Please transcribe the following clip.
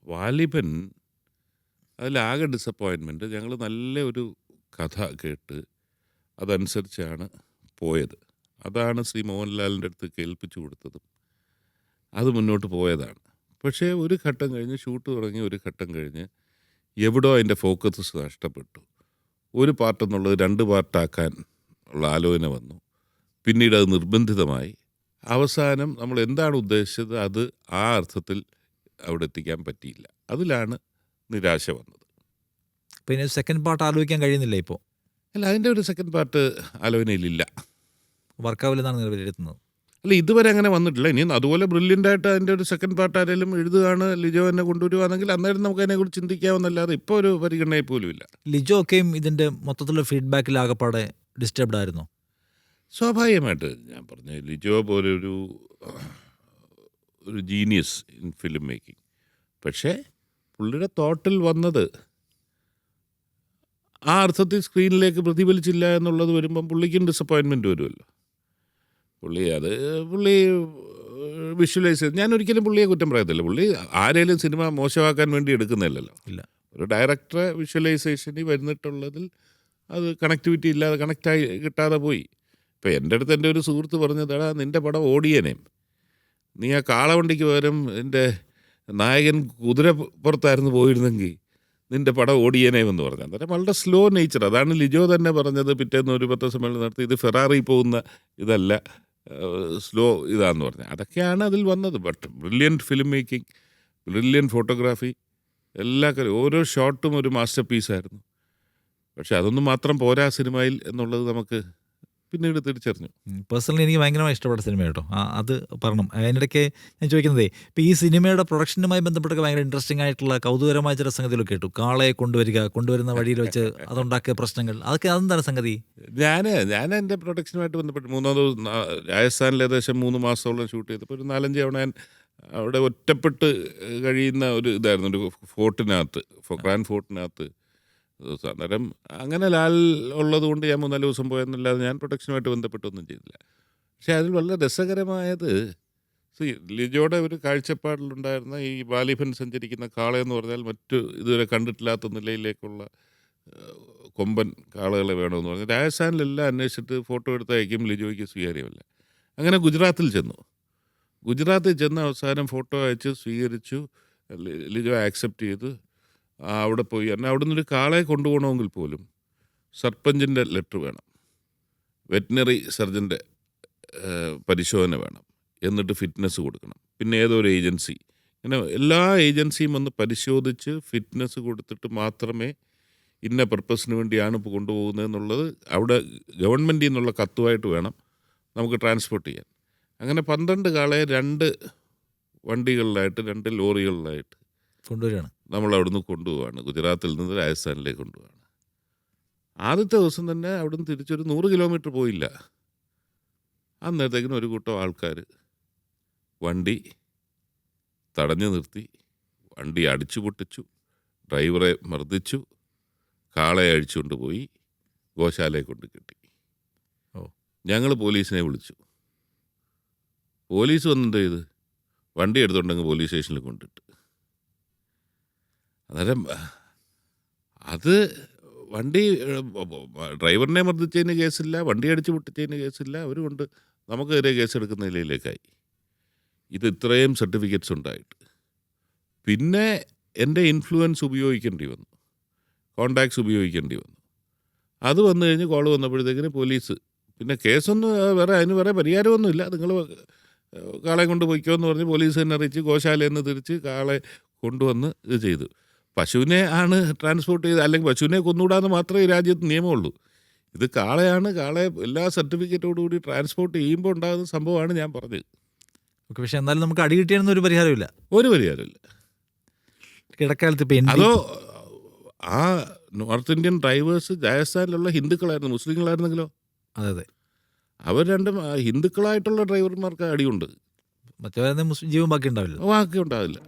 Vaaliban അതിലാകെ disappointment. ഞങ്ങൾ നല്ല ഒരു കഥ കേട്ട് അതനുസരിച്ചാണ് പോയത്. അതാണ് ശ്രീ മോഹൻലാലിൻ്റെ അടുത്ത് കേൾപ്പിച്ചു കൊടുത്തതും അത് മുന്നോട്ട് പോയതാണ്. പക്ഷേ ഒരു ഘട്ടം കഴിഞ്ഞ് ഷൂട്ട് തുടങ്ങി, ഒരു ഘട്ടം കഴിഞ്ഞ് എവിടോ അതിൻ്റെ ഫോക്കസ് നഷ്ടപ്പെട്ടു. ഒരു പാർട്ടെന്നുള്ളത് 2 പാർട്ടാക്കാൻ ഉള്ള ആലോചന വന്നു. പിന്നീട് അത് നിർബന്ധിതമായി. അവസാനം നമ്മൾ എന്താണ് ഉദ്ദേശിച്ചത് അത് ആ അർത്ഥത്തിൽ അവിടെ എത്തിക്കാൻ പറ്റിയില്ല. അതിലാണ് നിരാശ വന്നത്. പിന്നെ സെക്കൻഡ് പാർട്ട് ആലോചിക്കാൻ കഴിയുന്നില്ല ഇപ്പോൾ, അല്ല, അതിൻ്റെ ഒരു സെക്കൻഡ് പാർട്ട് ആലോചനയിലില്ല. വർക്കാവില്ലെന്നാണ് നിങ്ങൾ വിലയിരുത്തുന്നത്? അല്ല, ഇതുവരെ അങ്ങനെ വന്നിട്ടില്ല. ഇനി അതുപോലെ ബ്രില്യൻ്റായിട്ട് അതിൻ്റെ ഒരു സെക്കൻഡ് പാർട്ട് ആരെങ്കിലും എഴുതുകയാണ്, ലിജോ എന്നെ കൊണ്ടുവരുവാണെങ്കിൽ അന്നേരം നമുക്ക് അതിനെക്കുറിച്ച് ചിന്തിക്കാമെന്നല്ലാതെ ഇപ്പോൾ ഒരു പരിഗണനയിൽ പോലും ഇല്ല. ലിജോ ഒക്കെയും ഇതിൻ്റെ മൊത്തത്തിലുള്ള ഫീഡ്ബാക്കിൽ ആകെപ്പാടെ ഡിസ്റ്റർബ്ഡ് ആയിരുന്നോ? സ്വാഭാവികമായിട്ട് ഞാൻ പറഞ്ഞു, ലിജോ പോലൊരു ജീനിയസ് ഇൻ ഫിലിം മേക്കിംഗ്. പക്ഷേ പുള്ളിയുടെ തോട്ടിൽ വന്നത് ആ അർത്ഥത്തിൽ സ്ക്രീനിലേക്ക് പ്രതിഫലിച്ചില്ല എന്നുള്ളത് വരുമ്പം പുള്ളിക്കും ഡിസപ്പോയിൻമെൻറ്റ് വരുമല്ലോ. പുള്ളി വിഷ്വലൈസ് ചെയ്ത്, ഞാൻ ഒരിക്കലും പുള്ളിയെ കുറ്റം പറയത്തില്ല. പുള്ളി ആരെങ്കിലും സിനിമ മോശമാക്കാൻ വേണ്ടി എടുക്കുന്നില്ലല്ലോ. ഇല്ല, ഒരു ഡയറക്ടറെ വിഷ്വലൈസേഷനിൽ വരുന്നിട്ടുള്ളതിൽ അത് കണക്ടിവിറ്റി ഇല്ലാതെ കണക്റ്റായി കിട്ടാതെ പോയി. ഇപ്പോൾ എൻ്റെ അടുത്ത് എൻ്റെ ഒരു സുഹൃത്ത് പറഞ്ഞതാ, നിൻ്റെ പടം ഓടിയനേം, നീ ആ കാളവണ്ടിക്ക് പകരം എൻ്റെ നായകൻ കുതിര പുറത്തായിരുന്നു പോയിരുന്നെങ്കിൽ നിൻ്റെ പടം ഓടിയനേമെന്ന് പറഞ്ഞു. അന്നേരം വളരെ സ്ലോ നേച്ചർ. അതാണ് ലിജോ തന്നെ പറഞ്ഞത് പിറ്റേന്ന് ഒരു പത്രസമ്മേളനം നടത്തി, ഇത് ഫെറാറി പോകുന്ന ഇതല്ല, സ്ലോ ഇതാന്ന് പറഞ്ഞു. അതൊക്കെയാണ് അതിൽ വന്നത്. But brilliant film making, brilliant photography, എല്ലാ കാര്യം, ഓരോ ഷോട്ടും ഒരു മാസ്റ്റർ പീസായിരുന്നു. പക്ഷെ അതൊന്നും മാത്രം പോരാ സിനിമയിൽ എന്നുള്ളത് നമുക്ക് പിന്നീട് തിരിച്ചറിഞ്ഞു. പേഴ്സണലി എനിക്ക് ഭയങ്കരമായി ഇഷ്ടപ്പെട്ട സിനിമ കേട്ടോ. അത് പറയണം. അതിനിടയ്ക്ക് ഞാൻ ചോദിക്കുന്നതേ, ഇപ്പോൾ ഈ സിനിമയുടെ പ്രൊഡക്ഷനുമായി ബന്ധപ്പെട്ടൊക്കെ ഭയങ്കര ഇൻട്രസ്റ്റിംഗ് ആയിട്ടുള്ള കൗതുകരമായ ചില സംഗതികളൊക്കെ കേട്ടു. കാളയെ കൊണ്ടുവരുന്ന വഴിയിൽ വെച്ച് അതുണ്ടാക്കിയ പ്രശ്നങ്ങൾ, അതെന്താണ് സംഗതി? ഞാൻ എൻ്റെ പ്രൊഡക്ഷനുമായിട്ട് ബന്ധപ്പെട്ട് രാജസ്ഥാനിൽ ഏകദേശം 3 മാസത്തോളം ഷൂട്ട് ചെയ്തപ്പോൾ ഒരു 4-5 തവണ ഞാൻ അവിടെ ഒറ്റപ്പെട്ട് കഴിയുന്ന ഒരു ഇതായിരുന്നു, ഒരു ഫോർട്ടിനകത്ത്, ഗ്രാൻഡ് ഫോർട്ടിനകത്ത്. അന്നേരം അങ്ങനെ ലാൽ ഉള്ളത് കൊണ്ട് ഞാൻ 3-4 ദിവസം പോയെന്നല്ലാതെ ഞാൻ പ്രൊഡക്ഷനുമായിട്ട് ബന്ധപ്പെട്ടൊന്നും ചെയ്തില്ല. പക്ഷേ അതിൽ വളരെ രസകരമായത്, ലിജോയുടെ ഒരു കാഴ്ചപ്പാടിലുണ്ടായിരുന്ന ഈ വാലിബൻ സഞ്ചരിക്കുന്ന കാളയെന്ന് പറഞ്ഞാൽ മറ്റു ഇതുവരെ കണ്ടിട്ടില്ലാത്ത നിലയിലേക്കുള്ള കൊമ്പൻ കാളകളെ വേണമെന്ന് പറഞ്ഞു. രാജസ്ഥാനിലെല്ലാം അന്വേഷിച്ചിട്ട് ഫോട്ടോ എടുത്ത് അയക്കും, ലിജോയ്ക്ക് സ്വീകാര്യമല്ല. അങ്ങനെ ഗുജറാത്തിൽ ചെന്ന് അവസാനം ഫോട്ടോ അയച്ച് സ്വീകരിച്ചു. ലിജോ ആക്സെപ്റ്റ് ചെയ്ത് അവിടെ പോയി. എന്നാൽ അവിടെ നിന്നൊരു കാളയെ കൊണ്ടുപോകണമെങ്കിൽ പോലും സർപ്പഞ്ചിൻ്റെ ലെറ്റർ വേണം, വെറ്റിനറി സർജൻ്റെ പരിശോധന വേണം, എന്നിട്ട് ഫിറ്റ്നസ് കൊടുക്കണം, പിന്നെ ഏതോ ഒരു ഏജൻസി, ഇങ്ങനെ എല്ലാ ഏജൻസിയും വന്ന് പരിശോധിച്ച് ഫിറ്റ്നസ് കൊടുത്തിട്ട് മാത്രമേ ഇന്ന പർപ്പസിന് വേണ്ടിയാണ് ഇപ്പോൾ കൊണ്ടുപോകുന്നതെന്നുള്ളത് അവിടെ ഗവൺമെൻറ്റിൽ നിന്നുള്ള കത്തുമായിട്ട് വേണം നമുക്ക് ട്രാൻസ്പോർട്ട് ചെയ്യാൻ. അങ്ങനെ 12 കാളയെ 2 വണ്ടികളിലായിട്ട്, 2 ലോറികളിലായിട്ട് കൊണ്ടുവരികയാണ്. നമ്മൾ അവിടുന്ന് കൊണ്ടുപോവാണ്, ഗുജറാത്തിൽ നിന്ന് രാജസ്ഥാനിലേക്ക് കൊണ്ടുപോവാണ്. ആദ്യത്തെ ദിവസം തന്നെ അവിടുന്ന് തിരിച്ചൊരു 100 കിലോമീറ്റർ പോയില്ല. അന്നേരത്തേക്കിനും ഒരു കൂട്ടം ആൾക്കാർ വണ്ടി തടഞ്ഞു നിർത്തി, വണ്ടി അടിച്ചു പൊട്ടിച്ചു, ഡ്രൈവറെ മർദ്ദിച്ചു, കാളയെ അഴിച്ചുകൊണ്ട് പോയി ഗോശാലയെ കൊണ്ട് കെട്ടി. ഞങ്ങൾ പോലീസിനെ വിളിച്ചു. പോലീസ് വന്നെന്ത് ചെയ്ത്, വണ്ടി എടുത്തുകൊണ്ടെങ്കിൽ പോലീസ് സ്റ്റേഷനിൽ കൊണ്ടിട്ട്. അന്നേരം അത് വണ്ടി ഡ്രൈവറിനെ മർദ്ദിച്ചതിന് കേസില്ല, വണ്ടി അടിച്ചു പൊട്ടിച്ചതിന് കേസില്ല, അവരുകൊണ്ട് നമുക്കെതിരെ കേസെടുക്കുന്ന നിലയിലേക്കായി. ഇത് ഇത്രയും സർട്ടിഫിക്കറ്റ്സ് ഉണ്ടായിട്ട് പിന്നെ എൻ്റെ ഇൻഫ്ലുവൻസ് ഉപയോഗിക്കേണ്ടി വന്നു, കോണ്ടാക്ട്സ് ഉപയോഗിക്കേണ്ടി വന്നു. അത് വന്നു കഴിഞ്ഞ് കോൾ വന്നപ്പോഴത്തേക്കിന് പോലീസ്, പിന്നെ കേസൊന്നും അതിന് വേറെ പരിഹാരമൊന്നുമില്ല, നിങ്ങൾ കാളെ കൊണ്ട് പോയിക്കോ എന്ന് പറഞ്ഞ് പോലീസ് തന്നെ അറിയിച്ച് ഗോശാലയിൽ നിന്ന് തിരിച്ച് കാളെ കൊണ്ടുവന്ന് ഇത് ചെയ്തു. പശുവിനെ ആണ് ട്രാൻസ്പോർട്ട് ചെയ്ത്, അല്ലെങ്കിൽ പശുവിനെ കൊന്നുകൂടാന്ന് മാത്രമേ ഈ രാജ്യത്ത് നിയമമുള്ളൂ. ഇത് കാളയാണ്, കാളയെ എല്ലാ സർട്ടിഫിക്കറ്റോടുകൂടി ട്രാൻസ്പോർട്ട് ചെയ്യുമ്പോൾ ഉണ്ടാകുന്ന സംഭവമാണ് ഞാൻ പറഞ്ഞത്. ഓക്കെ, പക്ഷേ എന്നാലും നമുക്ക് അടി കിട്ടിയാണെന്ന് ഒരു പരിഹാരമില്ല. ഇടക്കാലത്ത് ഇപ്പം അതോ ആ നോർത്ത് ഇന്ത്യൻ ഡ്രൈവേഴ്സ് രാജസ്ഥാനിലുള്ള ഹിന്ദുക്കളായിരുന്നു, മുസ്ലിങ്ങളായിരുന്നെങ്കിലോ? അതെ, അവർ രണ്ടും ഹിന്ദുക്കളായിട്ടുള്ള ഡ്രൈവർമാർക്ക് അടിയുണ്ട്, മറ്റേ ജീവൻ ബാക്കി ഉണ്ടാവില്ല. ബാക്കി ഉണ്ടാവില്ല.